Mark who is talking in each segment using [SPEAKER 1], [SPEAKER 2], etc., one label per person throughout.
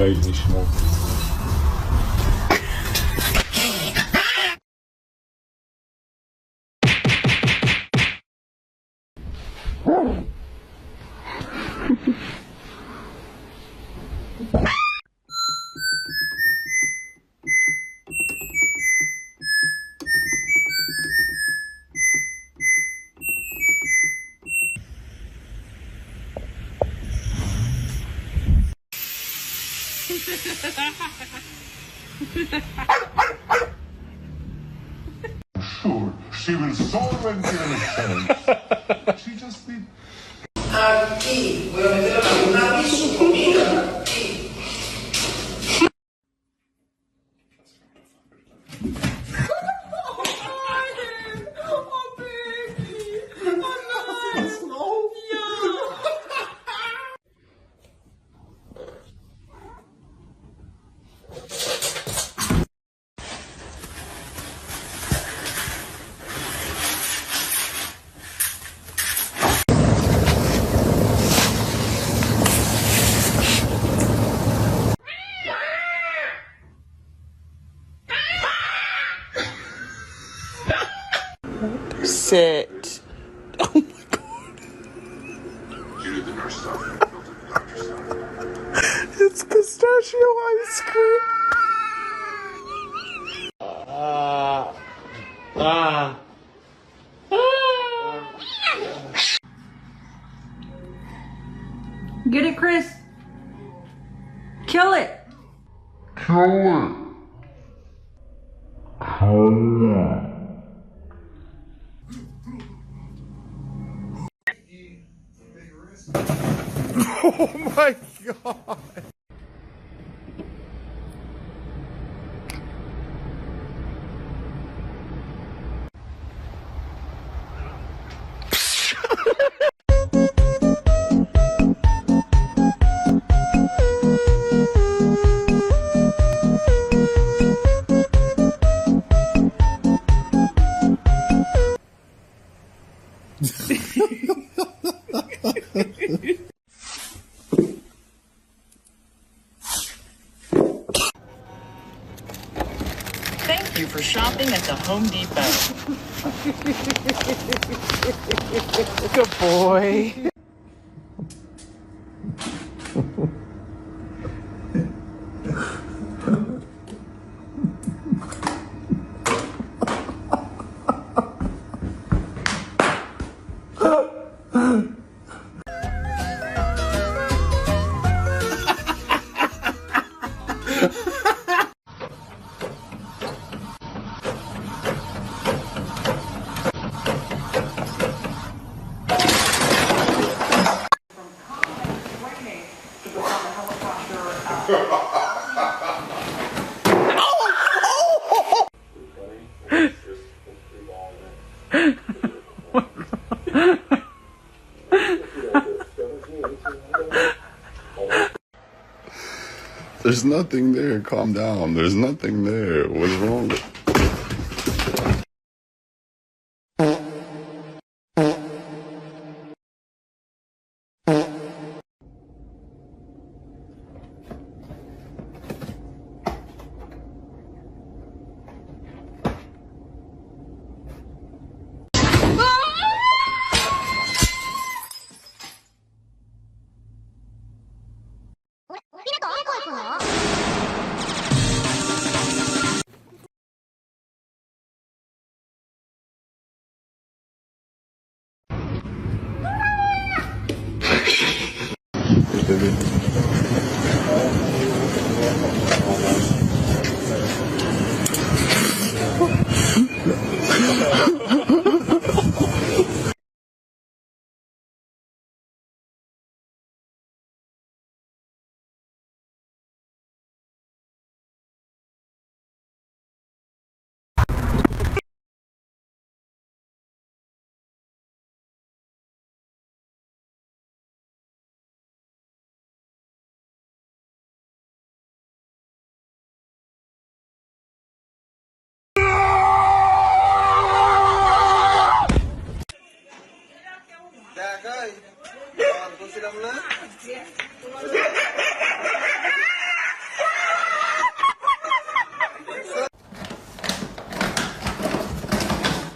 [SPEAKER 1] mismo.
[SPEAKER 2] Sure, she will solve given a chance. She just need.
[SPEAKER 3] Aquí voy a meter la luna y su comida. Aquí.
[SPEAKER 4] Sit. Oh my god.
[SPEAKER 2] You did the nurse stuff.
[SPEAKER 4] It's pistachio ice cream.
[SPEAKER 5] Get it, Chris. Kill it.
[SPEAKER 4] Oh my god.
[SPEAKER 6] Thank you for shopping at the Home Depot.
[SPEAKER 4] Good boy.
[SPEAKER 2] There's nothing there. Calm down. There's nothing there. What's wrong?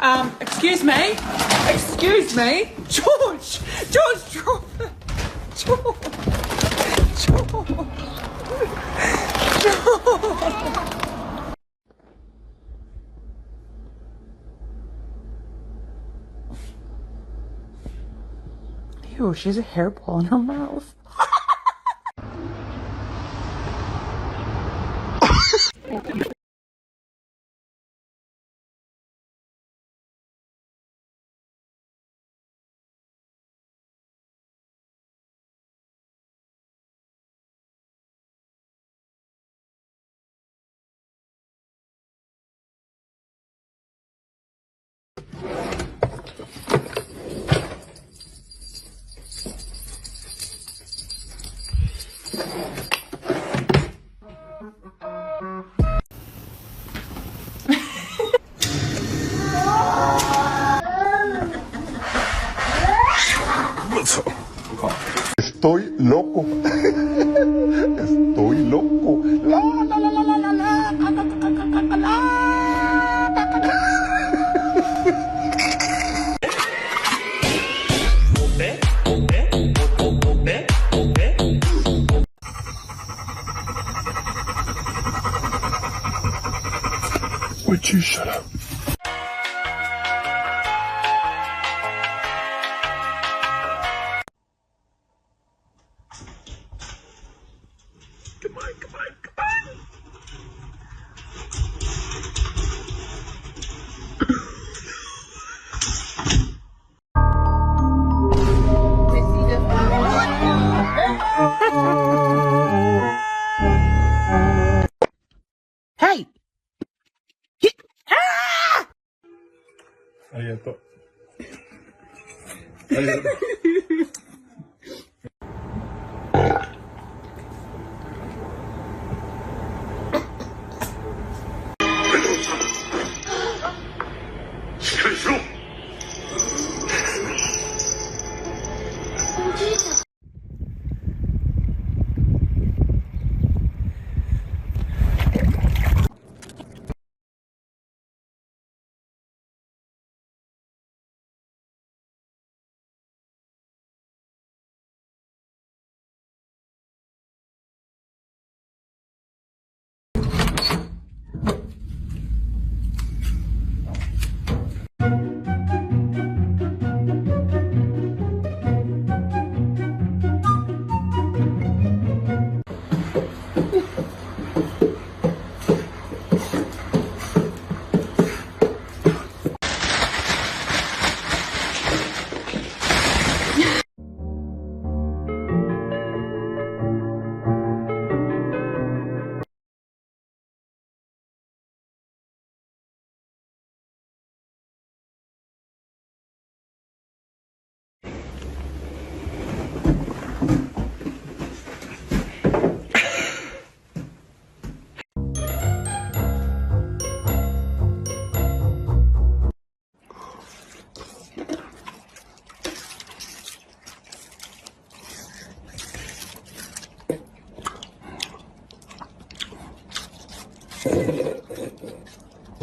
[SPEAKER 1] Excuse me? Excuse me? George! George, drop it! George! George! George! Ew, she has a hairball in her mouth.
[SPEAKER 2] Estoy loco. Estoy loco. La, la, la, la, la, la, la, la, la, la, la, la. Would you shut up? Come on, come on, come on.
[SPEAKER 1] Hey!
[SPEAKER 2] Arigato. Arigato.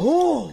[SPEAKER 4] Oh!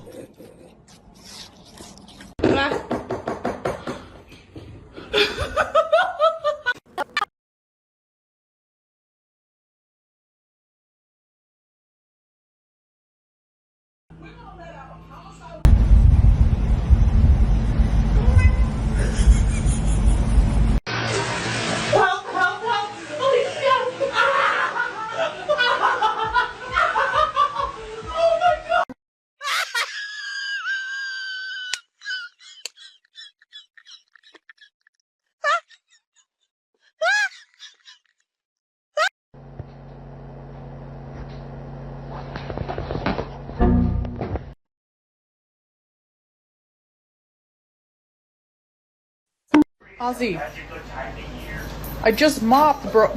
[SPEAKER 1] Ozzy, I just mopped, bro.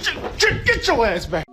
[SPEAKER 4] Get your ass back.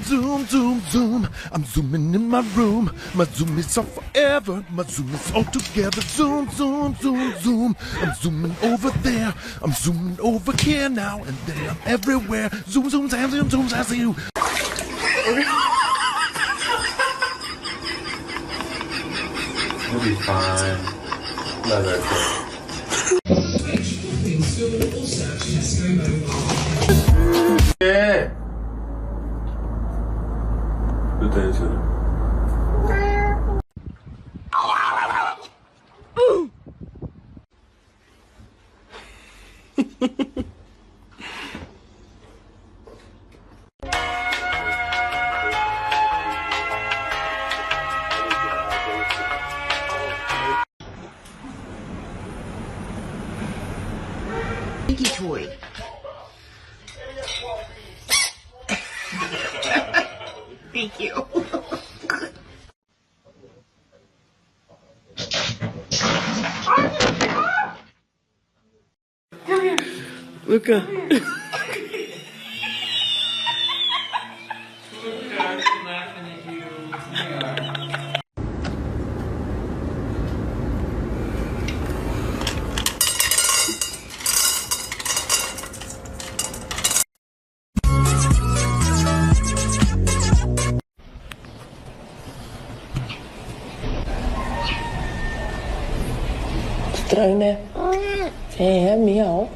[SPEAKER 4] Zoom, zoom, zoom. I'm zooming in my room. My zoom is off forever. My zoom is all together. Zoom, zoom, zoom, zoom. I'm zooming over there. I'm zooming over here now. And then I'm everywhere. Zoom, zoom, zoom, zoom, zoom, I see you.
[SPEAKER 7] You'll be fine. No, that's it. Yeah. Good day to you.
[SPEAKER 5] Sticky toy. Thank you.
[SPEAKER 1] Luca.
[SPEAKER 8] Estranho, né? É, miau.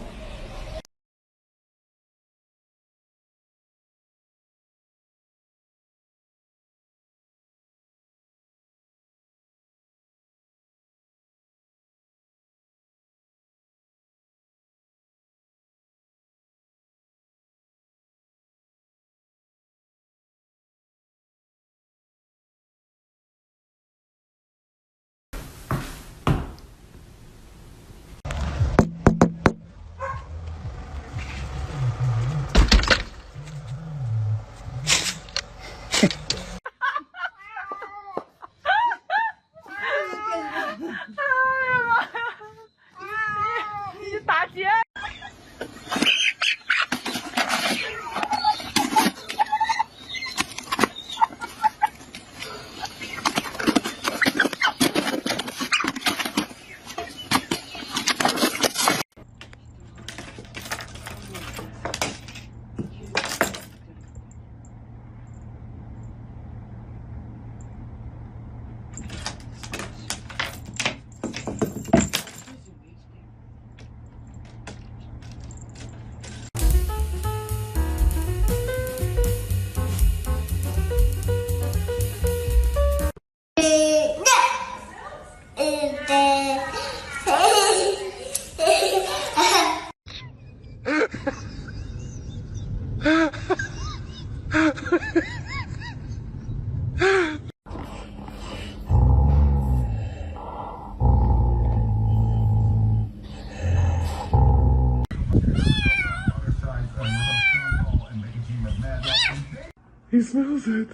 [SPEAKER 4] He smells it.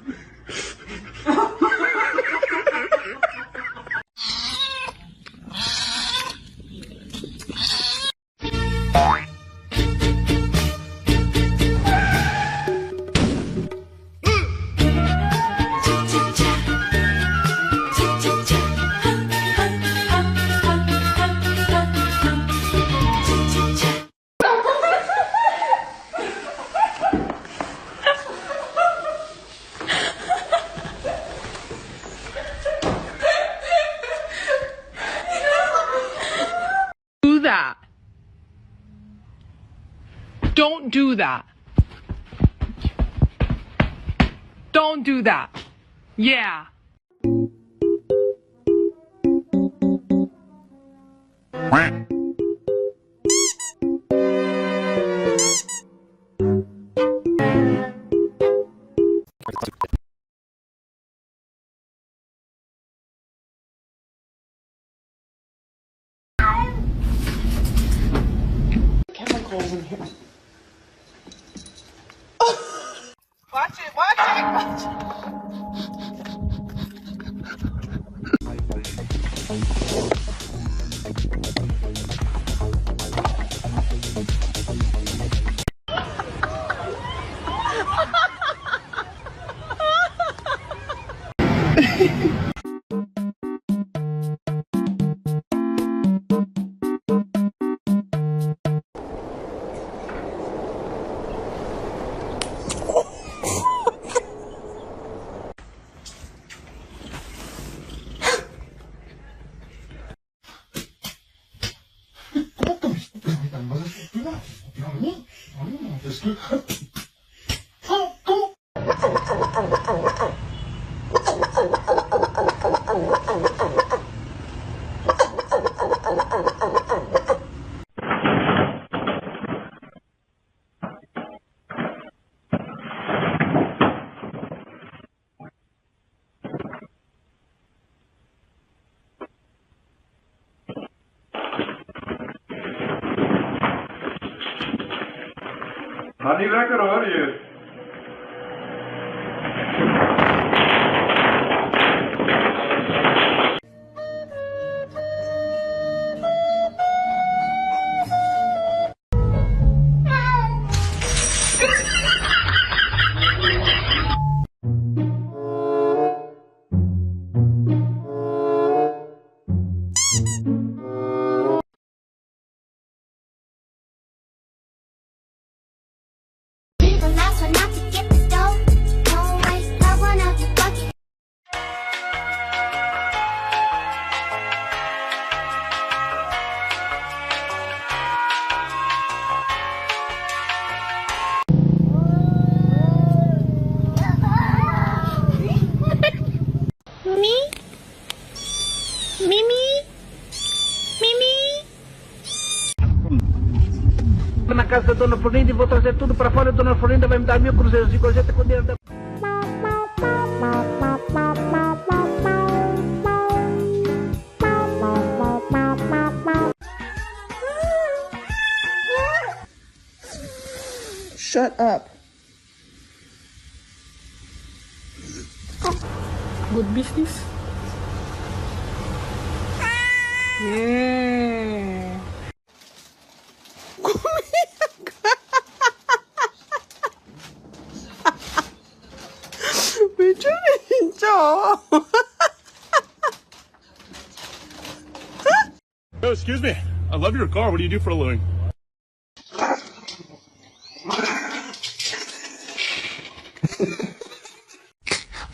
[SPEAKER 1] that. Don't do that. Don't do that. Yeah.
[SPEAKER 8] Chemicals in here.
[SPEAKER 1] Watch it, watch it, watch it.
[SPEAKER 7] Gaat niet lekker hoor, hier.
[SPEAKER 9] Na casa da Dona Florinda e vou trazer tudo pra fora. A Dona Florinda vai me dar 1000 cruzeiros de gorjeta com dinheiro da...
[SPEAKER 1] Shut up. Good business? Yeah.
[SPEAKER 10] Oh, excuse me. I love your car. What do you do for a living?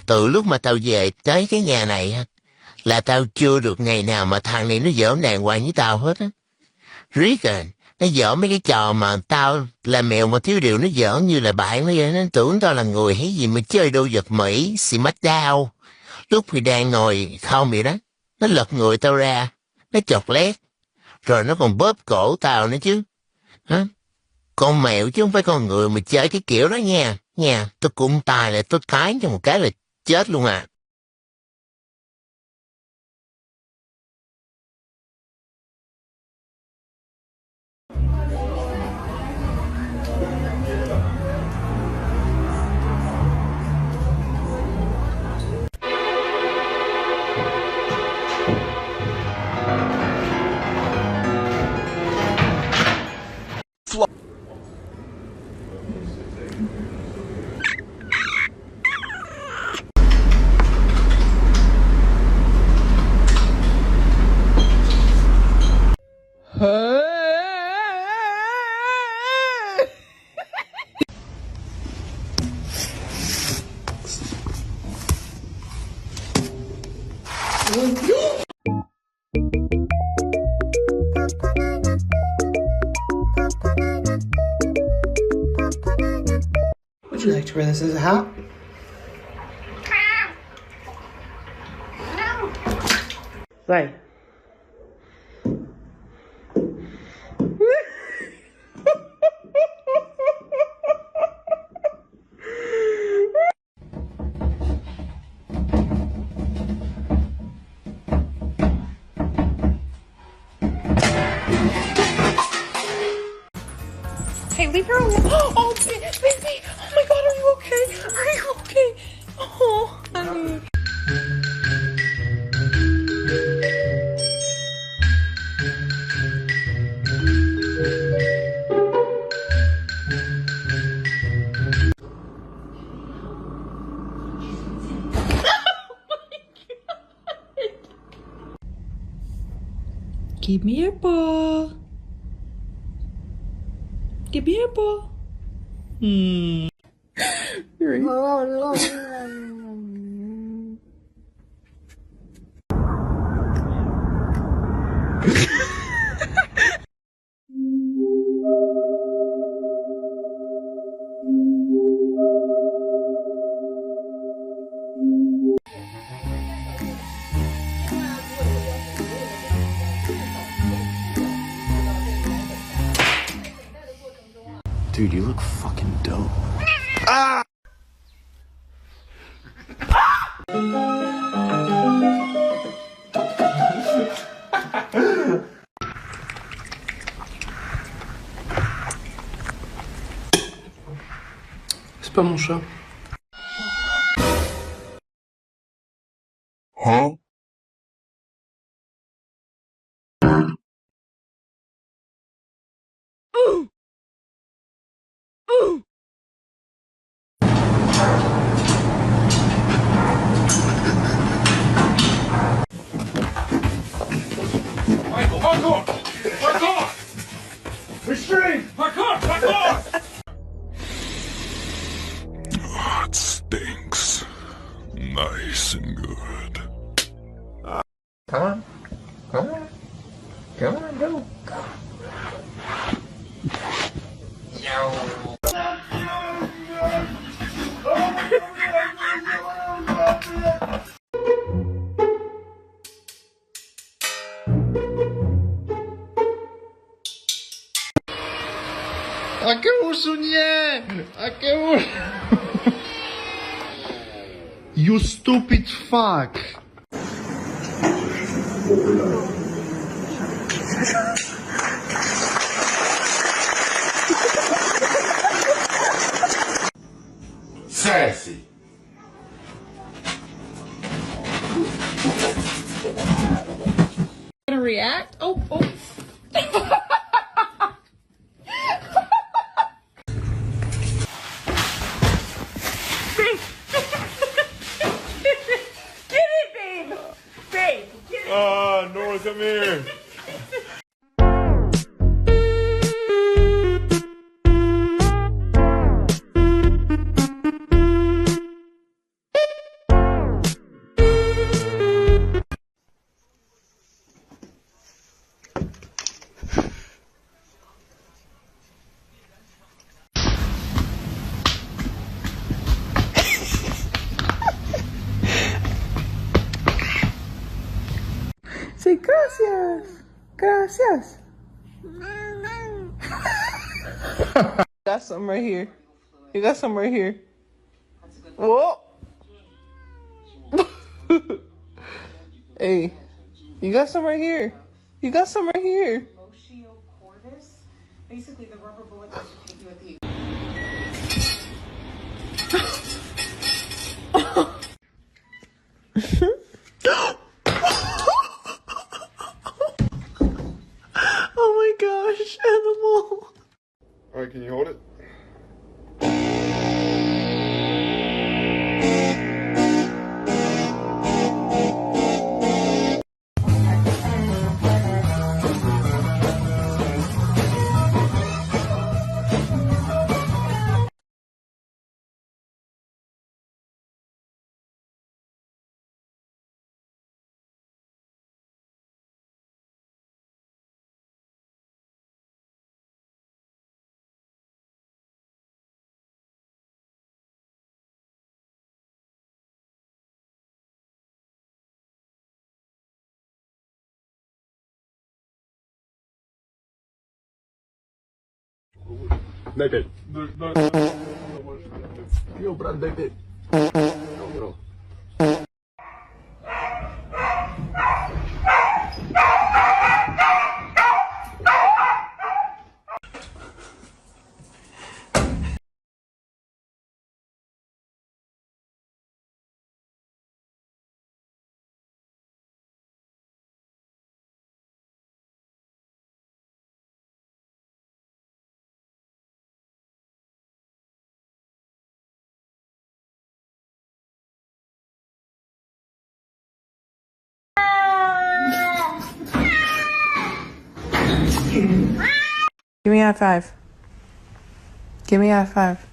[SPEAKER 11] Từ lúc mà tao về tới cái nhà này á, là tao chưa được ngày nào mà thằng này nó giỡn đàng hoàng với tao hết á. Riết à, nó giỡn mấy cái trò mà tao là mèo mà thiếu điều nó giỡn như là bạn nó vậy. Nó tưởng tao là người hay gì mà chơi đồ vật Mỹ, xì mách đau. Lúc thì đang ngồi không vậy đó, nó lật người tao ra, nó chọc lét, rồi nó còn bóp cổ tao nữa chứ. Hả? Con mèo chứ không phải con người mà chơi cái kiểu đó nha. Nha, tôi cũng tài là tôi cái cho một cái là chết luôn à.
[SPEAKER 3] you like to wear this as a hat?
[SPEAKER 8] Vai.
[SPEAKER 6] Hey, leave her alone. Oh, baby. Oh my God, are you okay? Are you okay? Oh, honey. Give me your ball. Give me your ball.
[SPEAKER 12] Dude, you look fucking dope. C'est pas mon chat.
[SPEAKER 2] Huh?
[SPEAKER 10] Michael, parkour! Parkour! Restrain! Parkour! Parkour!
[SPEAKER 2] Ah, it stinks. Nice and good.
[SPEAKER 11] Come on. Come on. Come on, go. ¿A qué usunie? ¿A qué You stupid fuck. Sassy.
[SPEAKER 6] Gonna react? Oh.
[SPEAKER 10] Nora, come here.
[SPEAKER 8] Say gracias. Gracias. Got some right here. You got some right here. Whoa. Hey, you got some right here. You got some right here.
[SPEAKER 1] Basically, the rubber bullet that should take you at the
[SPEAKER 8] Oh my gosh, animal.
[SPEAKER 7] Alright, can you hold it?
[SPEAKER 10] Naked.
[SPEAKER 12] Yo, bro, naked. Bro.
[SPEAKER 8] Give me a high five. Give me a high five.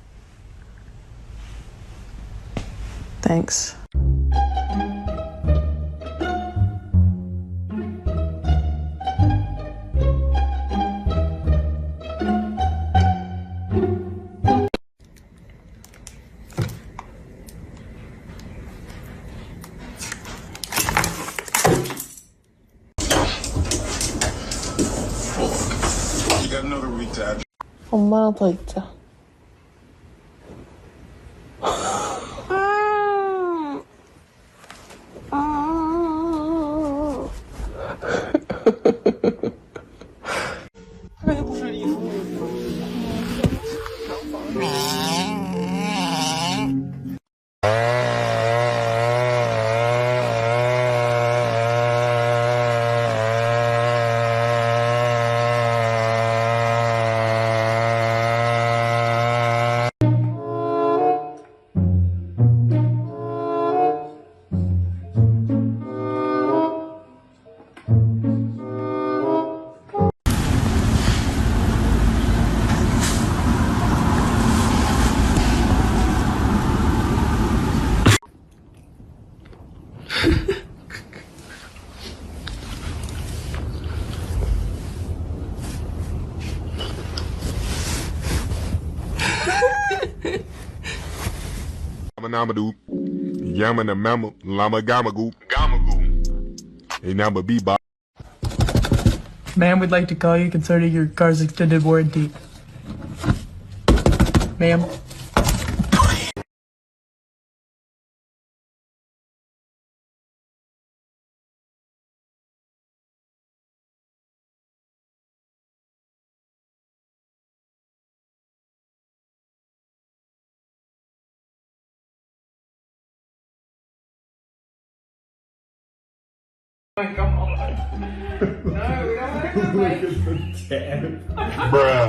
[SPEAKER 8] Thanks.
[SPEAKER 2] You got another week to add.
[SPEAKER 8] 엄마랑 더 있자.
[SPEAKER 10] Namadoo, Yamana Mamma, Lama Gamagoo, Gamagoo. A number bebop.
[SPEAKER 8] Ma'am, we'd like to call you concerning your car's extended warranty. Ma'am.
[SPEAKER 6] Oh my god. No, we don't want to go.
[SPEAKER 10] Bruh.